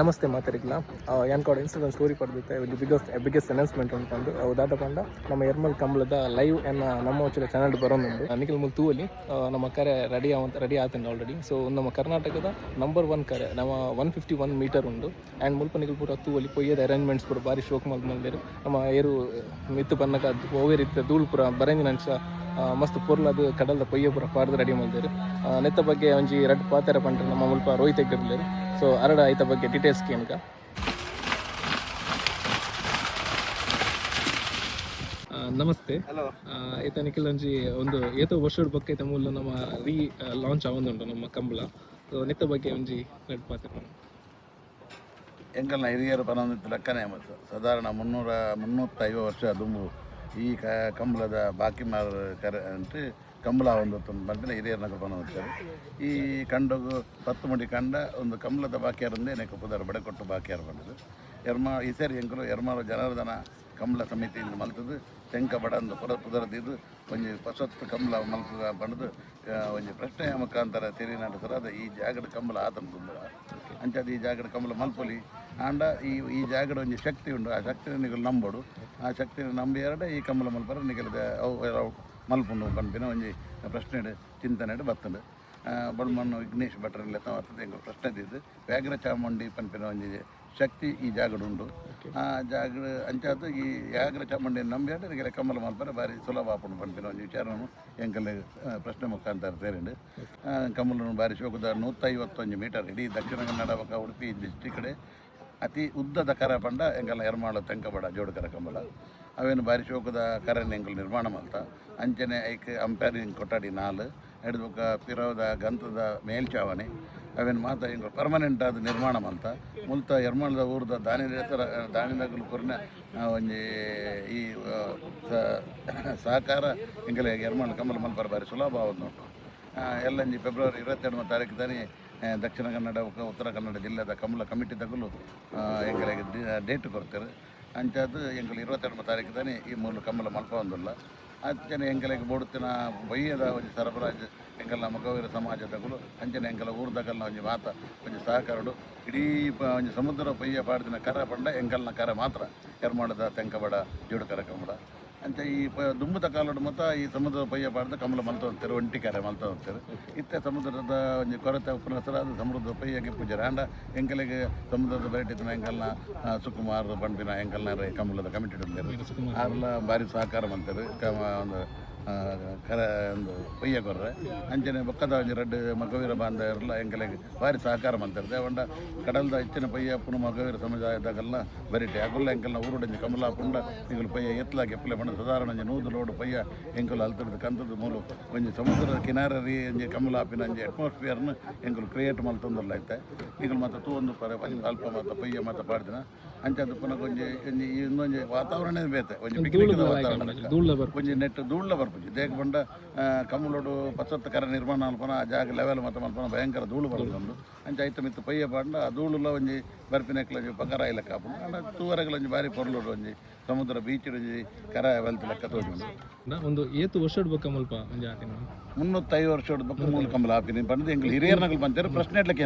ನಮಸ್ತೆ ಮಾತಾಡಿಲ್ಲ ಯಾನ್ಕೋಡ್ Instagram story ಪಡೆದಿತ್ತೆ ಇದು ಬಿಗ್ಗೆಸ್ಟ್ ಅನೌನ್ಸ್ಮೆಂಟ್ ಅಂತಂದು ದಾದ ಪಂಡ ನಮ್ಮ ಎರ್ಮಲ್ ಕಂಬಳದ ಲೈವ್ ಎನ್ನ ನಮ್ಮ ವಚ್ಚಲ ಚಾನಲ್ ಬರೋನುಂಡು ನಿಖಿಲ್ ಮುಲ್ ತೂವಲಿ ನಮ್ಮ ಕರೆ ರೆಡಿ ಆತಂಡ ಆಲ್ರೆಡಿ ಸೊ ನಮ್ಮ ಕರ್ನಾಟಕದ ನಂಬರ್ 1 ಕರೆ ನಮ್ಮ 151 ಮೀಟರ್ ಉಂಡು ಆ್ಯಂಡ್ ಮುಲ್ಪ ನಿಖಿಲ್ ಪೂರ ತೂವಲಿ ಪೊಯ್ಯದ ಅರೇಂಜ್ಮೆಂಟ್ಸ್ ಪೂರ ಭಾರಿ ಶೋಕ್ ಮಲ್ದೇರು ನಮ್ಮ ಏರು ಮಿತ್ತು ಪನ್ನಕ ಓವೇರಿತ್ತ ಧೂಳು ಪೂರ ಬರಂಜಿನ ಅಂಶ ಮಸ್ತ್ ಪೊರ್ಲದು ಕಡಲ್ದ ಪೊಯ್ಯ ಪೂರ ಪಾಡ್ದು ರೆಡಿ ಮಾಡಿದೇರು ನೆತ್ತ ಬಗ್ಗೆ ಒಂಜಿ ರಡ್ ಪಾತೆರ ಪಂಡ್ರೆ ನಮ್ಮ ಮುಲ್ಪ ರೋಹಿತ್ ಎಗ್ಗಿರ್ಲೇರು ಸೊ ಅರಡ ಐತ ಬಗ್ಗೆ ಡೀಟೇಲ್ಸ್ ಕೇನ್ಕ ನಮಸ್ತೆ. ಈತ ನಿಖಿಲ್ ಒಂಜಿ ಒಂದು ಏತೋ ವರ್ಷದ ಬಗ್ಗೆ ಐತ ಮೂಲ ನಮ್ಮ ಲಾಂಚ್ ಆವೊಂದುಂಡು ನಮ್ಮ ಕಂಬಳ ಸೊ ನೆತ್ತ ಬಗ್ಗೆ ಒಂಜಿ ರಡ್ ಪಾತೆರ ಎಂಕಲ್ನ ಹಿರಿಯರು ಪನೊಂದಿತ್ತು ಲೆಕ್ಕನೆ ಸಾಧಾರಣ 350 ವರ್ಷ ದುಂಬು ಈ ಕಂಬಳದ ಬಾಕಿ ಮಾರ ಕರೆ ಅಂಟು ಕಂಬಳ ಒಂದು ಬಂದರೆ ಹಿರಿಯರನ್ನ ಪನೊಂದಿರ್ತಾರೆ. ಈ ಕಂಡಗು 10 ಮಂದಿ ಕಂಡ ಒಂದು ಕಂಬಳದ ಬಾಕಿಯಾರಂದೇ ನೆಕ್ಕ ಪುದರ್ ಬಡಕೊಟ್ಟು ಬಾಕಿಯಾರ ಬಂದದು ಈ ಸೇರಿ ಎಂಕಲು ಎರ್ಮಾಳು ಜನಾರ್ದನ ಕಂಬಳ ಸಮಿತಿಯಿಂದ ಮಲ್ತದ್ದು ತೆಂಕ ಬಡ ಅಂದು ಪುದರದಿದ್ದು ಒಂಜಿ ಹೊಸತ್ತು ಕಂಬಳ ಮಲ್ತದ ಬಂದು ಒಂಜಿ ಪ್ರಶ್ನೆಯ ಮುಖಾಂತರ ತಿರಿ ನಡೆಸರ ಅದು ಈ ಜಾಗದ ಕಂಬಳ ಆತನ ತುಂಬ ಅಂಚದು ಈ ಜಾಗದ ಕಂಬಳ ಮಲ್ಪೊಲಿ ಆಂಡ ಈ ಜಾಗದ ಒಂಜಿ ಶಕ್ತಿ ಉಂಡು ಆ ಶಕ್ತಿನ ನಿಗಲು ನಂಬೋಡು ಆ ಶಕ್ತಿನ ನಂಬಿ ಎರಡೇ ಈ ಕಂಬಳ ಮಲ್ಪರ ನಿಗಲಿದ ಅವು ಮಲ್ಪುಂಡು ಪಂಪಿನ ಒಂಜಿ ಪ್ರಶ್ನೆ ಚಿಂತನೆ ಬರ್ತದೆ ಬಣ್ಮಣ್ಣು ವಿಘ್ನೇಶ್ ಭಟ್ರೆಲ್ಲ ತಮ್ಮ ಪ್ರಶ್ನೆ ಇದ್ದು ವ್ಯಾಘ್ರ ಚಾಮುಂಡಿ ಪಂಪಿನ ಒಂಜಿ ಶಕ್ತಿ ಈ ಜಾಗಡುಂಡು ಆ ಜಾಗ ಅಂಚಾತು ಈ ವ್ಯಾಘ್ರ ಚಾಮುಂಡಿ ನಂಬಿ ನಿಗಲೆ ಕಂಬಳ ಮಲ್ಪರ ಭಾರಿ ಸುಲಭ ಆಪುಂಡು ಪಂಪಿನ ಒಂಜಿ ವಿಚಾರನು ಎಂಕಲ್ ಪ್ರಶ್ನೆ ಮುಖಾಂತರ ಸೇರಿಂಡು ಕಂಬಳನು ಭಾರಿ ಶೋಕದ 151 ಮೀಟರ್ ಇಡೀ ದಕ್ಷಿಣ ಕನ್ನಡ ಪಕ್ಕ ಉಡುಪಿ ಡಿಸ್ಟಿಕ್ಡೆ ಅತಿ ಉದ್ದದ ಕರ ಪಂಡ ಎಂಕಲ್ನ ಎರ್ಮಾಳು ತೆಂಕಬಡ ಜೋಡುಕರ ಕಂಬಳ ಅವೇನು ಭಾರಿ ಶೋಕದ ಕರೆಯನ್ನು ಎಂಕಲ್ ನಿರ್ಮಾಣ ಮಾಡ್ತ ಅಂಚನೆ ಐಕ್ ಅಂಪೈರಿಂಗ್ ಕೊಠಡಿ 4 ಎಡ್ದು ಪಿರೋದ ಗಂತದ ಮೇಲ್ಚಾವಣೆ ಅವೇನು ಮಾತ ಎಂಕಲ್ ಪರ್ಮನೆಂಟ್ ಆದ ನಿರ್ಮಾಣ ಮಾಡ್ತ ಮುಲ್ತ ಎರ್ಮಾಳದ ಊರದ ದಾನಿನಗಲು ಪುರ್ನ ಒಂಜಿ ಈ ಸಹಕಾರ ಎಂಕಲ್ ಎರ್ಮಾಳು ಕಂಬಳ ಮಲ್ಪರ ಭಾರಿ ಸುಲಭ ಆವದು ಎಲ್ಲಂಜಿ ಫೆಬ್ರವರಿ 22ನೇ ತಾರೀಕು ತಾನೇ ದಕ್ಷಿಣ ಕನ್ನಡ ಉತ್ತರ ಕನ್ನಡ ಜಿಲ್ಲೆದ ಕಂಬಳ ಕಮಿಟಿ ತಗಲು ಎಂಕಲಿಗೆ ಡೇಟ್ ಕೊಡ್ತಾರೆ ಅಂಚದು ಎಂಕಲ್ 22ನೇ ತಾರೀಕು ತಾನೇ ಈ ಮೂಲ ಕಂಬಳ ಮಲ್ಪ ಒಂದಿಲ್ಲ ಅಂಚನೆ ಎಂಕಲಿಗೆ ಬೋಡುತ್ತಿನ ಬಯ್ಯದ ಒಂಜಿ ಸರಬರಾಜು ಎಂಕಲ್ನ ಮಗವೀರ ಸಮಾಜದಗಳು ಅಂಚನೆ ಎಂಕಲ ಊರ್ದಗಲ್ನ ಒಂಜಿ ಮಾತ ಒಂಜಿ ಸಹಕಾರಡು ಇಡೀ ಒಂಜಿ ಸಮುದ್ರ ಪಯ್ಯ ಪಾಡ್ದಿನ ಕರ ಪಂಡ ಎಂಕಲ್ನ ಕರ ಮಾತ್ರ ಎರ್ಮಾಳದ ತೆಂಕಬಡ ಜೋಡುಕರ ಕಂಬಳ ಅಂಚ ಈ ದುಂಬುದ ಕಾಲಡು ಮತ್ತು ಈ ಸಮುದ್ರದ ಪಯ್ಯ ಪಾಡ್ದ ಕಂಬಳ ಮಲ್ತ ಹೋಗ್ತಾರೆ ಒಂಟಿ ಕರೆ ಮಲ್ತ ಹೋಗ್ತಾರೆ ಇತ್ತೆ ಸಮುದ್ರದ ಒಂಜಿ ಕೊರತೆ ಉಪನಸರ ಅದು ಸಮುದ್ರದ ಪಯ್ಯಗೆ ಪೂಜಾರೆ ಆಂಡ ಎಂಕಲಿಗೆ ಸಮುದ್ರದ ಬರಟಿನ ಎಂಕಲ್ನ ಸುಕುಮಾರ್ ಪಂಪಿನ ಎಂಕಲ್ನ ಕಂಬಳದ ಕಮಿಟಿ ಇಡ್ತಾರೆ ಅವ್ರೆಲ್ಲ ಭಾರಿ ಸಹಕಾರ ಮಾಡ್ತಾರೆ ಒಂದು ಕರ ಒಂದು ಪಯ್ಯ ಕೊರ್ರೆ ಅಂಚನೆ ಬೊಕ್ಕದ ಒಂಜಿ ರಡ್ಡು ಮಗವೀರ ಬಾಂಧವರೆಲ್ಲ ಎಂಕಲಿಗೆ ಭಾರಿ ಸಹಕಾರ ಮಾಡ್ತಾರೆ ದೇವಂಡ ಕಡಲ್ದ ಹೆಚ್ಚಿನ ಪಯ್ಯ ಪುನಃ ಮಗವೀರ ಸಮುದಾಯದಾಗೆಲ್ಲ ಬರಿಟೆ ಅಗುಲ್ಲ ಎಂಕಲ್ನ ಊರುಡಂಜಿ ಕಮಲ ಪುಂಡ ನಿಗಲು ಪಯ್ಯ ಎತ್ತಲಾಗಿ ಎಪ್ಪಲೆ ಬಣ್ಣ ಸಾಧಾರಣ ಒಂಜಿ 100 ಲೋಡು ಪಯ್ಯ ಎಂಕಲು ಅಲ್ತಡದು ಕಂತದ ಮೂಲು ಒಂಜಿ ಸಮುದ್ರದ ಕಿನಾರರಿ ಒಂಜಿ ಕಮಲಾಪಿನ ಒಂಜಿ ಅಟ್ಮಾಸ್ಫಿಯರ್ನ ಎಂಕಲು ಕ್ರಿಯೇಟ್ ಮಲ್ತೊಂದಲ್ಲ ಐತೆ ಈಗಲು ಮತ್ತು ತೂವೊಂದು ಪರ ಅಲ್ಪ ಮತ್ತು ಪಯ್ಯ ಮತ್ತು ಪಾಡ್ದಿನ ಅಂಚದು ಪುನಃ ಒಂಜಿ ಇನ್ನೊಂಜಿ ವಾತಾವರಣ ಬೇತೆ ಒಂಜಿ ಪಿಕ್ನಿಕ್ದ ವಾತಾವರಣ ಒಂಜಿ ನೆಟ್ ಧೂಳ್ಲ ಬರ್ಪುಜಿ ದೇಗ ಬಂಡ ಕಮಲೋಡು 50 ಕರ ನಿರ್ಮಾಣ ಮಲ್ಪನ ಆ ಜಾಗ ಲೆವೆಲ್ ಮತ್ತು ಮಲ್ಪನ ಭಯಂಕರ ಧೂಳು ಬರ್ತೊಂದು ಅಂಚ ಐತ ಮಿತ್ತು ಪಯ್ಯ ಪಾಂಡ ಆ ಧೂಳುಲ ಒಂಜಿ ಬರ್ಪಿನೆಕ್ಲ ಬಂಗಾರ ಇಲಕ್ಕ ಆಪುಂಡು ಅಂಡ ತೂವರೆಗಳ ಒಂಜಿ ಭಾರಿ ಪೊರ್ಲುಡು ಒಂಜಿ ಸಮುದ್ರ ಬೀಚ್ ಒಂಜಿ ಕರ ವೆಲ್ತ್ ಲೆಕ್ಕ ತೋಜುಂಡು ಒಂದು ಏತು ವರ್ಷದ ಬೊಕ್ಕ ಮಲ್ಪ ಒಂಜಿ ಆತಿನ 305 ವರ್ಷದ ಬೊಕ್ಕ ಮೂಲ ಕಂಬಳ ಆಪಿನಿ ಬಂದು ಎಂಕಲ್ ಹಿರಿಯರ್ನಗಲ್ ಬಂತಾರೆ ಪ್ರಶ್ನೆ ಇಡ್ಲಿಕ್ಕೆ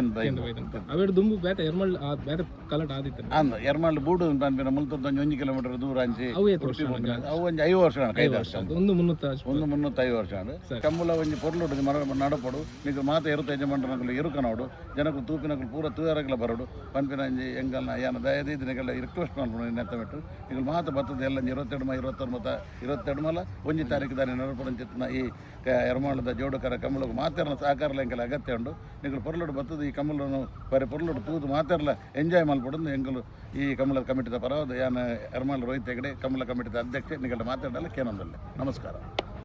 ಅವೇಡು ದುಂಬು ಬೇತ ಎರ್ಮಳ್ ಬೇರೆ ಕಲಟ್ ಆದಿತ್ತು ಅಂದ ಎರ್ಮಳ್ ಬೂಡು ಬಂಪಿನ ಮುಲ್ತದ 1 ಕಿಲೋಮೀಟರ್ ದೂರ ಅಂಚಿ ಅವು ಒಂಜಿ 5 ವರ್ಷ ಒಂದು 305 ವರ್ಷ ಕಂಬಳ ಒಂಜಿ ಪೊರ್ಲುಡು ನಡಪಡು ನಿಗ ಮಾತ ಇರುತ್ತೆ ಯಜಮಾನನಗಲು ಇರುಕನೋಡು ಜನಕ್ಕೂ ತೂಪಿನಗಲು ಪೂರ ತೂರಗಲ ಬರೋಡು ಪಂಪಿನ ಒಂಜಿ ಎಂಕಲ್ನ ಯಾನ ದಯದಿದ್ದನೆಗೆಲ್ಲ ರಿಕ್ವೆಸ್ಟ್ ಮಾಡ್ಬೋದು ನೆತ್ತ ಬಿಟ್ಟು ಈಗ ಮಾತು ಬರ್ತದೆ ಎಲ್ಲ 22 ಮಲ 1 ತಾರೀಕು ದಾರಿ ನಡಪಡಂಚಿತ್ತಿನ ಈ ಎರ್ಮಾಳದ ಜೋಡುಕರ ಕಂಬಳಕ್ಕೆ ಮಾತೆರ್ನ ಸಹಕಾರ ಎಂಕಲ ಅಗತ್ಯ ಉಂಡು ನಿಗಲು ಪೊರ್ಲುಡು ಬರ್ತದೆ ಈ ಕಂಬಳನು ಬರೀ ಪೊರ್ಲುಡು ತೂದು ಮಾತೆರ್ಲ ಎಂಜಾಯ್ ಮಲ್ಪಡೋದು ಎಂಕಲು ಈ ಕಂಬಳದ ಕಮಿಟಿದ ಪರವಾದ ಯಾನ ಎರ್ಮಾಳ ರೋಹಿತ್ ಹೆಗಡೆ ಕಂಬಳ ಕಮಿಟಿದ ಅಧ್ಯಕ್ಷ ನಿಗಲು ಮಾತಾಡಲ್ಲ ಕೇನೊಂದಲ್ಲ ನಮಸ್ಕಾರ.